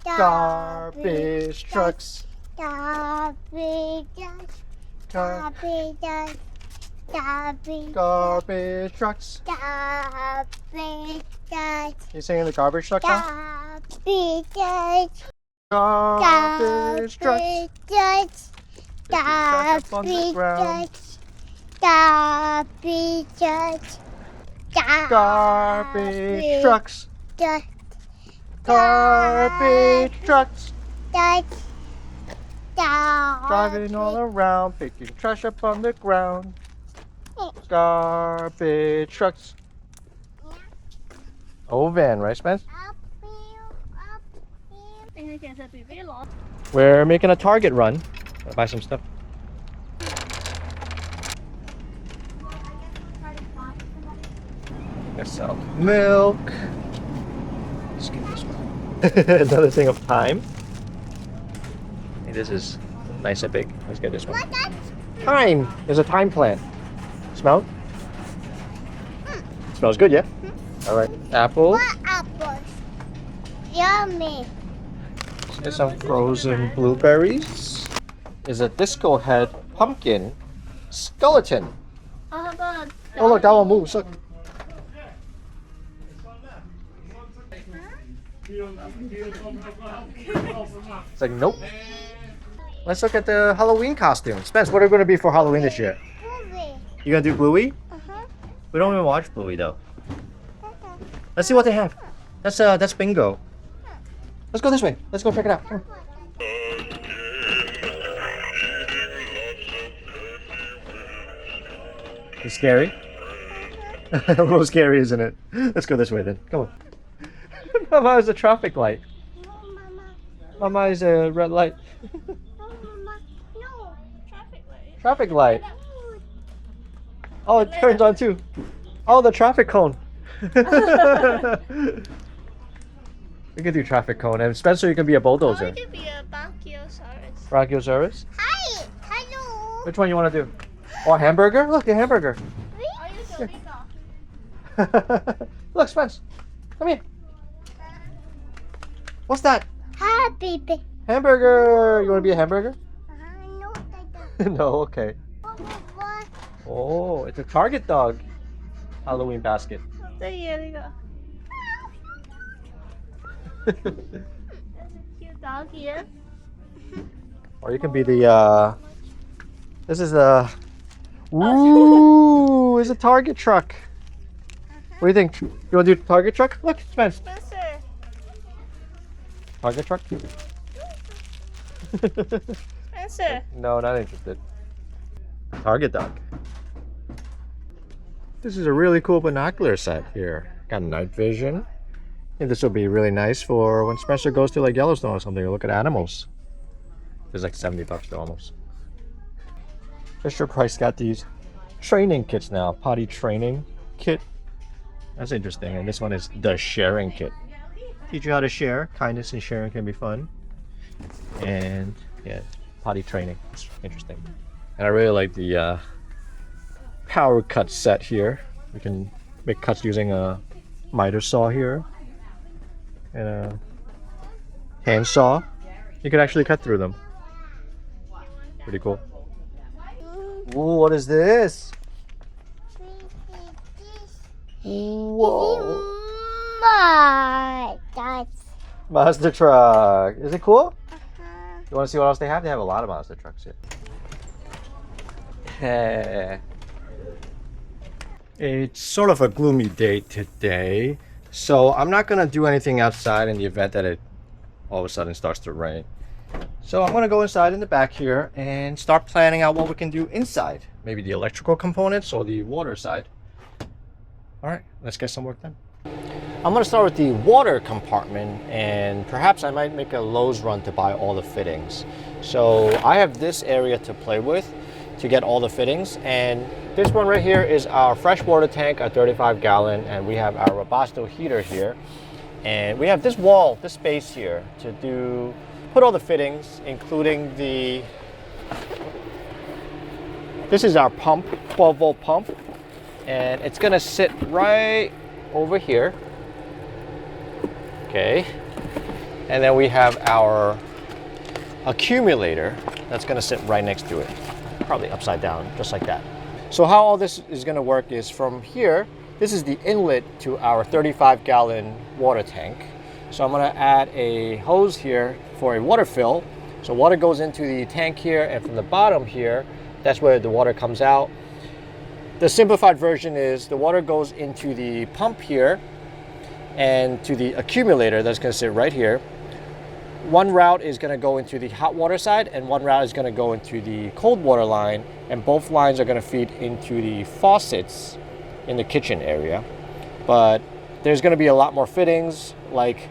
Garbage trucks. Garbage Garbage trucks. Garbage You singing the garbage truck song? Garbage Garbage trucks. Picking trash up on the ground. Garbage Garbage trucks. Garbage trucks. Driving all around, picking trash up on the ground. Garbage trucks. Old van, right, Spence? We're making a Target run. I'll buy some stuff. Got some milk. Let's get this one. Another thing of thyme. Hey, this is nice and big. Let's get this one. Thyme! There's a thyme plant. Smell? Smells good, yeah? Alright. Apple. What apples? Yummy. There's some frozen blueberries. There's a disco head pumpkin skeleton. Oh look, that one moves. Look. It's like, nope. Let's look at the Halloween costume. Spence, what are we going to be for Halloween this year? Bluey. You gonna do Bluey? We don't even watch Bluey though. Let's see what they have. That's bingo. Let's go this way. Let's go check it out. Come on. It's scary. A little scary, isn't it? Let's go this way then. Come on. Mama is a traffic light. No, Mama. Mama is a red light. No, Mama. No. Traffic light. Traffic light. Oh, it turns on too. Oh, the traffic cone. We can do traffic cone. And Spencer, you can be a bulldozer. I want to be a Brachiosaurus. Brachiosaurus? Hi. Hello. Which one you want to do? Oh, hamburger? Look, a hamburger. Look, Spence. Come here. What's that? Happy baby. Hamburger. You want to be a hamburger? No, Dada. No, okay. What? Oh, it's a Target dog Halloween basket. Cute dog here. Or you can be the, this is a, ooh, it's a Target truck. What do you think? You want to do Target truck? Look, Spence. Spencer. Target truck? Spencer. No, not interested. Target dog. This is a really cool binocular set here. Got night vision. I think this will be really nice for when Spencer goes to like Yellowstone or something to look at animals. There's like $70 though, almost. Fisher Price got these training kits now. Potty training kit. That's interesting. And this one is the sharing kit. Teach you how to share. Kindness and sharing can be fun. And yeah, potty training. It's interesting. And I really like the power cut set here. We can make cuts using a miter saw here and a hand saw. You can actually cut through them. Pretty cool. Ooh, what is this? Whoa. That's Mazda truck. Is it cool? You want to see what else they have? They have a lot of Mazda trucks here. It's sort of a gloomy day today, so I'm not gonna do anything outside in the event that it all of a sudden starts to rain. So I'm gonna go inside in the back here and start planning out what we can do inside. Maybe the electrical components or the water side. All right, let's get some work done. I'm gonna start with the water compartment, and perhaps I might make a Lowe's run to buy all the fittings. So I have this area to play with to get all the fittings, and this one right here is our freshwater tank, a 35 gallon, and we have our Webasto heater here. And we have this wall, this space here to put all the fittings, including this is our pump, 12 volt pump, and it's gonna sit right over here. Okay. And then we have our accumulator that's going to sit right next to it, probably upside down, just like that. So how all this is going to work is from here, this is the inlet to our 35-gallon water tank. So I'm going to add a hose here for a water fill. So water goes into the tank here, and from the bottom here, that's where the water comes out. The simplified version is the water goes into the pump here and to the accumulator that's going to sit right here. One route is going to go into the hot water side, and one route is going to go into the cold water line, and both lines are going to feed into the faucets in the kitchen area. But there's going to be a lot more fittings, like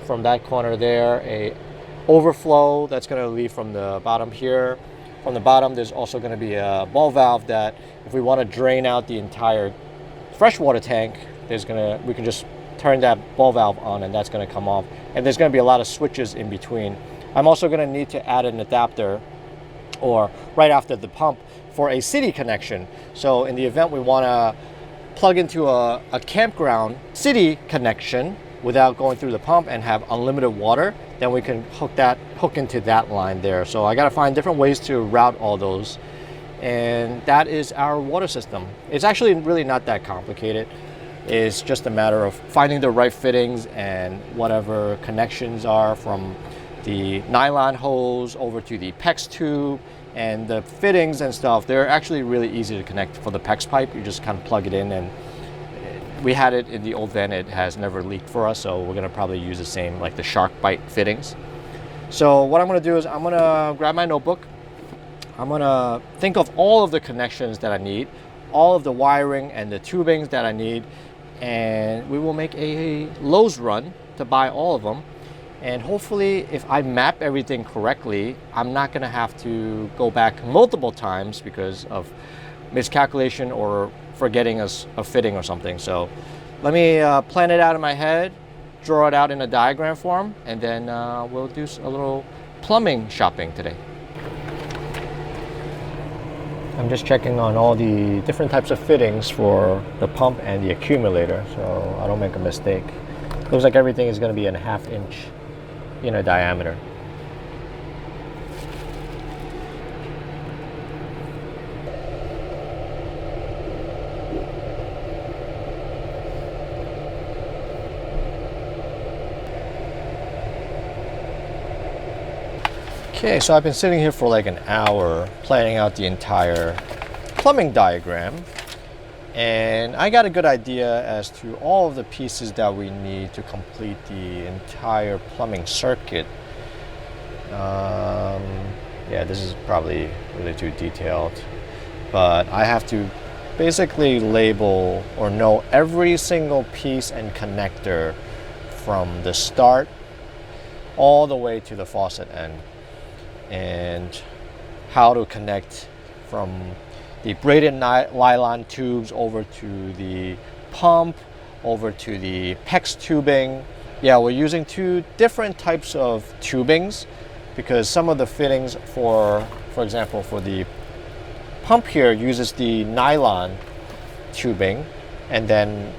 from that corner there, a overflow that's going to leave from the bottom here. From the bottom, there's also going to be a ball valve that if we want to drain out the entire freshwater tank, we can just turn that ball valve on, and that's going to come off. And there's going to be a lot of switches in between. I'm also going to need to add an adapter, or right after the pump, for a city connection. So in the event we want to plug into a campground city connection without going through the pump and have unlimited water, then we can hook into that line there. So I got to find different ways to route all those, and that is our water system. It's actually really not that complicated. It's just a matter of finding the right fittings and whatever connections are, from the nylon hose over to the PEX tube, and the fittings and stuff. They're actually really easy to connect for the PEX pipe. You just kind of plug it in, and we had it in the old van. It has never leaked for us, so we're gonna probably use the same, like the shark bite fittings. So what I'm gonna do is I'm gonna grab my notebook. I'm gonna think of all of the connections that I need, all of the wiring and the tubings that I need, and we will make a Lowe's run to buy all of them. And hopefully, if I map everything correctly, I'm not gonna have to go back multiple times because of miscalculation or forgetting a fitting or something. So let me plan it out in my head, draw it out in a diagram form, and then we'll do a little plumbing shopping today. I'm just checking on all the different types of fittings for the pump and the accumulator, so I don't make a mistake. Looks like everything is going to be in a 1/2 inch diameter. Okay, so I've been sitting here for like an hour planning out the entire plumbing diagram, and I got a good idea as to all of the pieces that we need to complete the entire plumbing circuit. Yeah, this is probably really too detailed, but I have to basically label or know every single piece and connector from the start all the way to the faucet end, and how to connect from the braided nylon tubes over to the pump, over to the PEX tubing. Yeah, we're using 2 different types of tubings because some of the fittings for example, for the pump here uses the nylon tubing, and then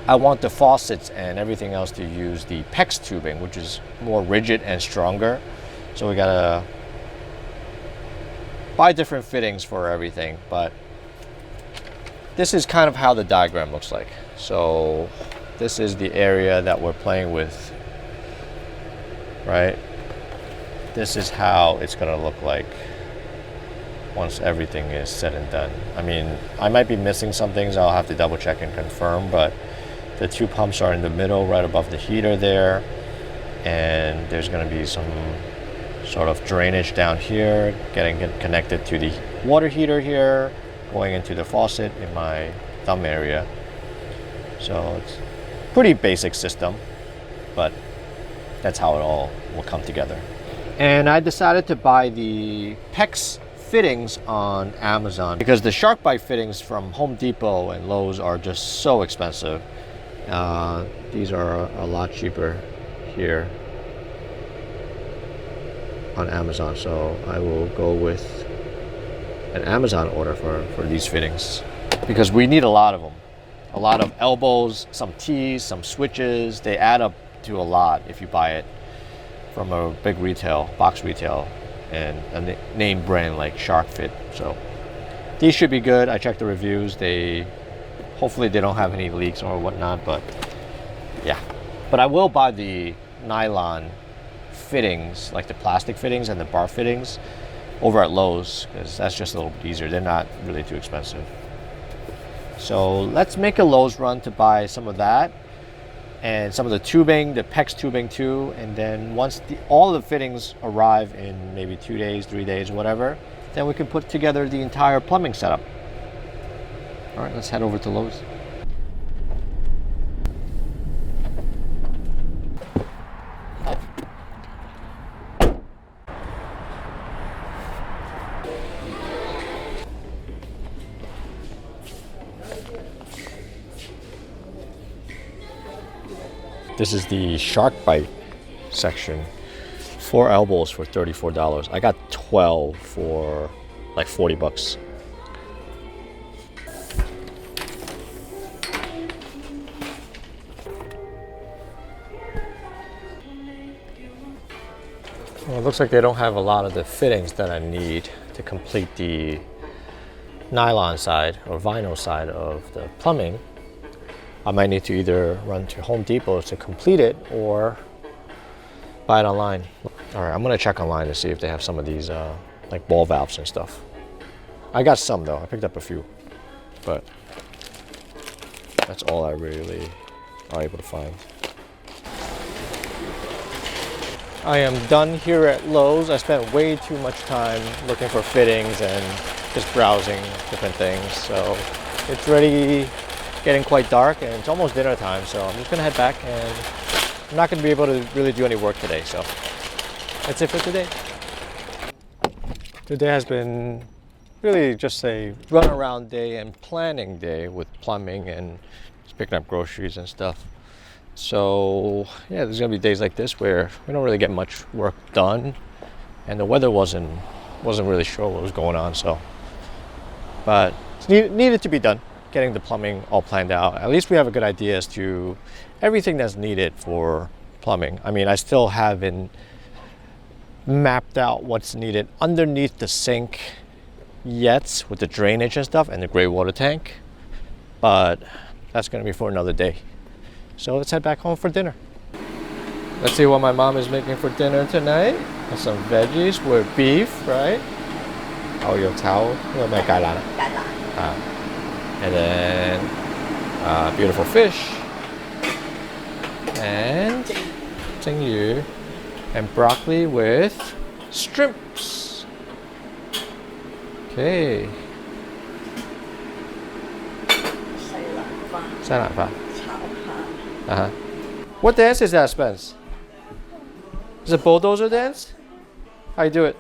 I want the faucets and everything else to use the PEX tubing, which is more rigid and stronger. So we gotta buy different fittings for everything, but this is kind of how the diagram looks like. So this is the area that we're playing with, right? This is how it's gonna look like once everything is said and done. I mean, I might be missing some things. I'll have to double check and confirm, but the 2 pumps are in the middle, right above the heater there, and there's gonna be some sort of drainage down here, getting it connected to the water heater here, going into the faucet in my thumb area. So it's pretty basic system, but that's how it all will come together. And I decided to buy the PEX fittings on Amazon because the shark bite fittings from Home Depot and Lowe's are just so expensive. These are a lot cheaper here on Amazon, so I will go with an Amazon order for these fittings because we need a lot of them. A lot of elbows, some T's, some switches. They add up to a lot if you buy it from a big retail, box retail, and a name brand like Shark Fit. So these should be good. I checked the reviews. Hopefully they don't have any leaks or whatnot, but yeah. But I will buy the nylon fittings, like the plastic fittings and the bar fittings, over at Lowe's, because that's just a little bit easier. They're not really too expensive. So let's make a Lowe's run to buy some of that and some of the tubing, the PEX tubing too. And then once all the fittings arrive in maybe 2 days, 3 days, whatever, then we can put together the entire plumbing setup. All right, let's head over to Lowe's. This is the shark bite section. 4 elbows for $34. I got 12 for like 40 bucks. Well, it looks like they don't have a lot of the fittings that I need to complete the nylon side or vinyl side of the plumbing. I might need to either run to Home Depot to complete it or buy it online. All right, I'm gonna check online to see if they have some of these like ball valves and stuff. I got some though, I picked up a few, but that's all I really are able to find. I am done here at Lowe's. I spent way too much time looking for fittings and just browsing different things. So it's already getting quite dark and it's almost dinner time. So I'm just gonna head back and I'm not gonna be able to really do any work today. So that's it for today. Today has been really just a run-around day and planning day with plumbing and just picking up groceries and stuff. So yeah, there's gonna be days like this where we don't really get much work done, and the weather wasn't really sure what was going on. So, but it needed to be done. Getting the plumbing all planned out. At least we have a good idea as to everything that's needed for plumbing. I mean, I still haven't mapped out what's needed underneath the sink yet with the drainage and stuff and the gray water tank, but that's gonna be for another day. So let's head back home for dinner. Let's see what my mom is making for dinner tonight. Got some veggies with beef, right? Oh, your towel. And then beautiful fish. And 蒸鱼. And broccoli with shrimps. Okay. 西蘭花. Uh-huh. What dance is that, Spence? Is it bulldozer dance? How you do it?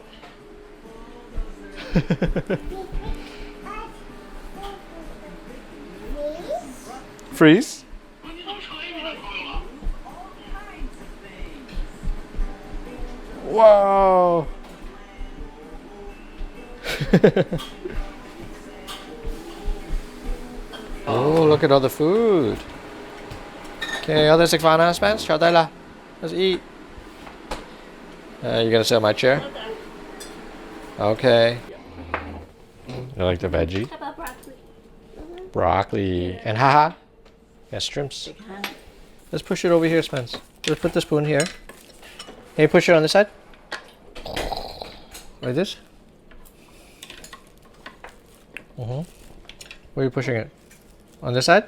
Freeze? Whoa! Oh, look at all the food. Okay, other Sikvana, Spence, chào đây là. Let's eat. You gonna sit on my chair? Okay. You like the veggie? How about broccoli? Broccoli. And haha. Yeah, shrimps. Let's push it over here, Spence. Let's put the spoon here. Can you push it on this side? Like this? Where are you pushing it? On this side?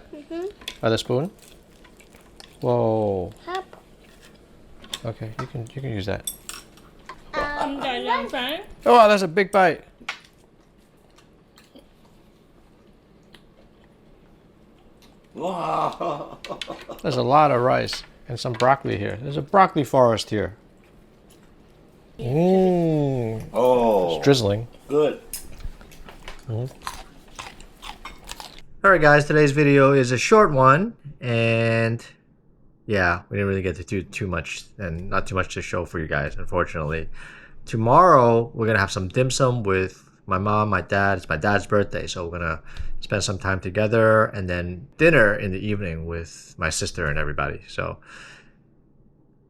By the spoon? Whoa. Help. Okay, you can use that. Oh, that's a big bite. Wow. There's a lot of rice and some broccoli here. There's a broccoli forest here. Mmm. Oh. It's drizzling. Good. Alright guys, today's video is a short one, and yeah, we didn't really get to do too much and not too much to show for you guys, unfortunately. Tomorrow we're gonna have some dim sum with my mom, my dad. It's my dad's birthday, so we're gonna spend some time together, and then dinner in the evening with my sister and everybody. So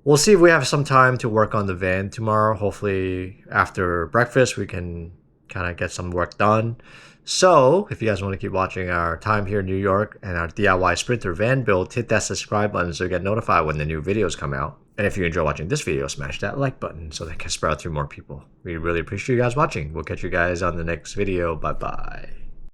we'll see if we have some time to work on the van tomorrow. Hopefully after breakfast we can kind of get some work done. So if you guys want to keep watching our time here in New York and our DIY Sprinter van build, hit that subscribe button so you get notified when the new videos come out. And if you enjoy watching this video, smash that like button so that can spread out to more people. We really appreciate you guys watching. We'll catch you guys on the next video. Bye bye.